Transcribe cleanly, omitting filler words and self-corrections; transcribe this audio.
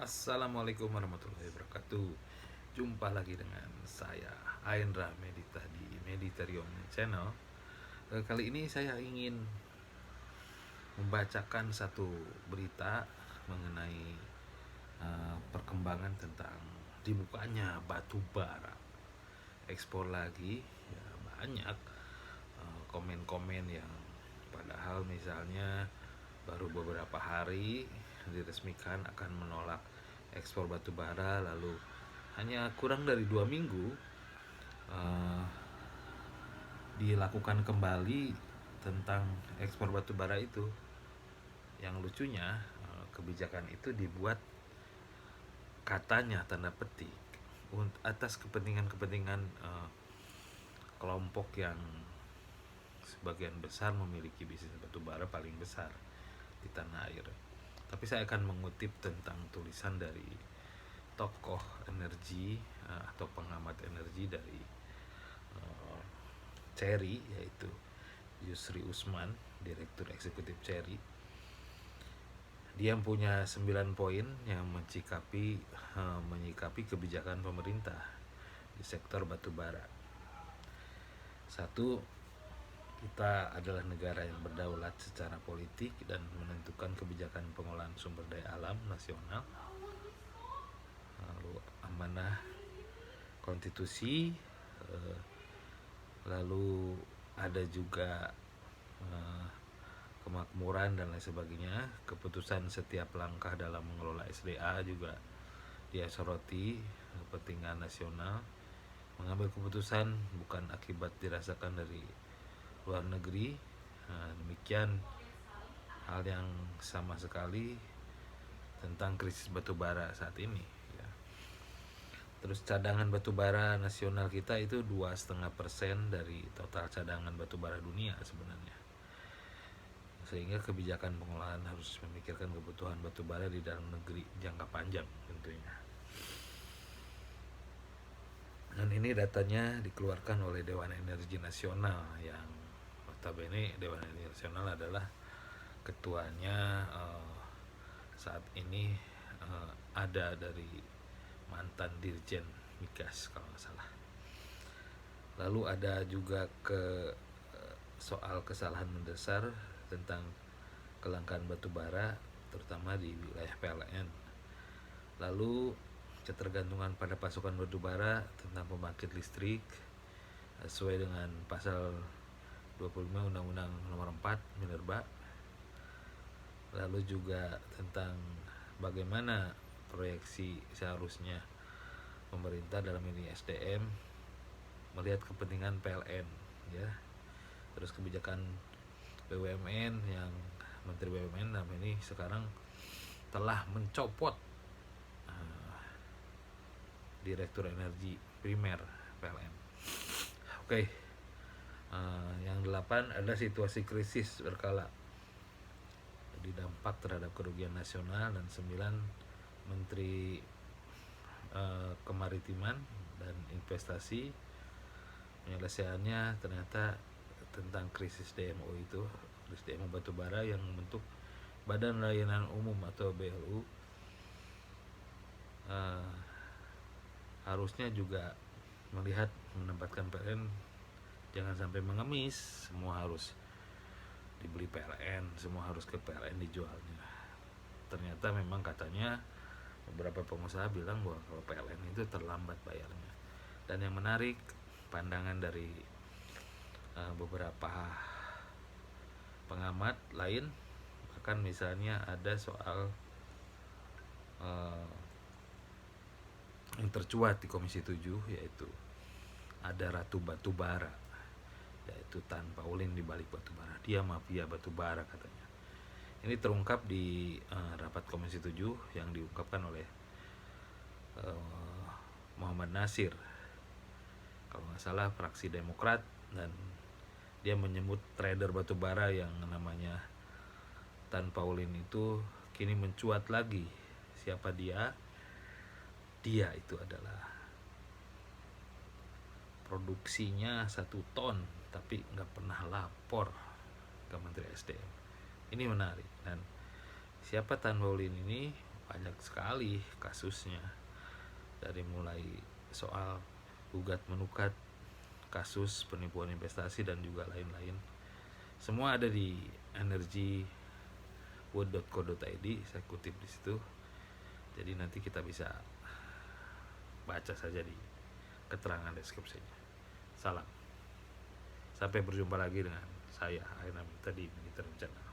Assalamualaikum warahmatullahi wabarakatuh. Jumpa lagi dengan saya Aindra Medita di Mediterium Channel. Kali ini saya ingin membacakan satu berita mengenai perkembangan tentang dibukanya batu bara ekspor lagi. Ya, banyak komen-komen yang padahal misalnya baru beberapa hari diresmikan akan menolak ekspor batu bara, lalu hanya kurang dari 2 minggu uh, dilakukan kembali tentang ekspor batu bara itu. Yang lucunya kebijakan itu dibuat katanya tanda petik atas kepentingan-kepentingan kelompok yang sebagian besar memiliki bisnis batu bara paling besar di tanah air. Tapi saya akan mengutip tentang tulisan dari tokoh energi atau pengamat energi dari Cherry, yaitu Yusri Usman, Direktur Eksekutif Cherry. Dia punya 9 poin yang menyikapi kebijakan pemerintah di sektor batu bara. Satu, kita adalah negara yang berdaulat secara politik dan menentukan kebijakan pengolahan sumber daya alam nasional. Lalu amanah konstitusi, lalu ada juga kemakmuran dan lain sebagainya. Keputusan setiap langkah dalam mengelola SDA juga dia soroti kepentingan nasional. Mengambil keputusan bukan akibat dirasakan dari luar negeri. Demikian hal yang sama sekali tentang krisis batu bara saat ini. Terus cadangan batu bara nasional kita itu 2,5% dari total cadangan batu bara dunia sebenarnya. Sehingga kebijakan pengolahan harus memikirkan kebutuhan batu bara di dalam negeri jangka panjang tentunya. Dan ini datanya dikeluarkan oleh Dewan Energi Nasional, yang notabene Dewan Energi Nasional adalah ketuanya saat ini ada dari mantan Dirjen Migas kalau nggak salah. Lalu ada juga soal kesalahan mendasar tentang kelangkaan batu bara terutama di wilayah PLN. Lalu ketergantungan pada pasokan batu bara tentang pembangkit listrik sesuai dengan pasal 25 Undang-Undang Nomor 4 Minerba. Lalu juga tentang bagaimana proyeksi seharusnya pemerintah dalam ini SDM melihat kepentingan PLN, ya. Terus kebijakan BUMN, yang Menteri BUMN dalam ini sekarang telah mencopot Direktur Energi Primer PLN. Oke. Yang 8 ada situasi krisis berkala, jadi dampak terhadap kerugian nasional. Dan 9, Menteri Kemaritiman dan Investasi penyelesaiannya ternyata tentang krisis DMO itu, krisis DMO batubara yang membentuk Badan Layanan Umum atau BLU. Harusnya juga melihat menempatkan PLN jangan sampai mengemis, semua harus dibeli PLN, semua harus ke PLN dijualnya. Ternyata memang katanya beberapa pengusaha bilang bahwa kalau PLN itu terlambat bayarnya. Dan yang menarik, pandangan dari beberapa pengamat lain, bahkan misalnya ada soal yang tercuat di Komisi 7, yaitu ada Ratu Batubara, yaitu Tan Paulin di balik batubara. Dia mafia batubara katanya. Ini terungkap di rapat Komisi 7 yang diungkapkan oleh Muhammad Nasir, kalau nggak salah fraksi Demokrat, dan dia menyebut trader batubara yang namanya Tan Paulin itu kini mencuat lagi. Siapa dia? Dia itu adalah produksinya 1 ton tapi nggak pernah lapor ke Menteri SDM. Ini menarik. Dan siapa Tan Paulin ini? banyak sekali kasusnya, dari mulai soal gugat menukat, kasus penipuan investasi dan juga lain-lain. Semua ada di energyworld.co.id, saya kutip di situ. Jadi nanti kita bisa baca saja di keterangan deskripsinya. Salam. Sampai berjumpa lagi dengan saya Aina Minta di Militer Channel.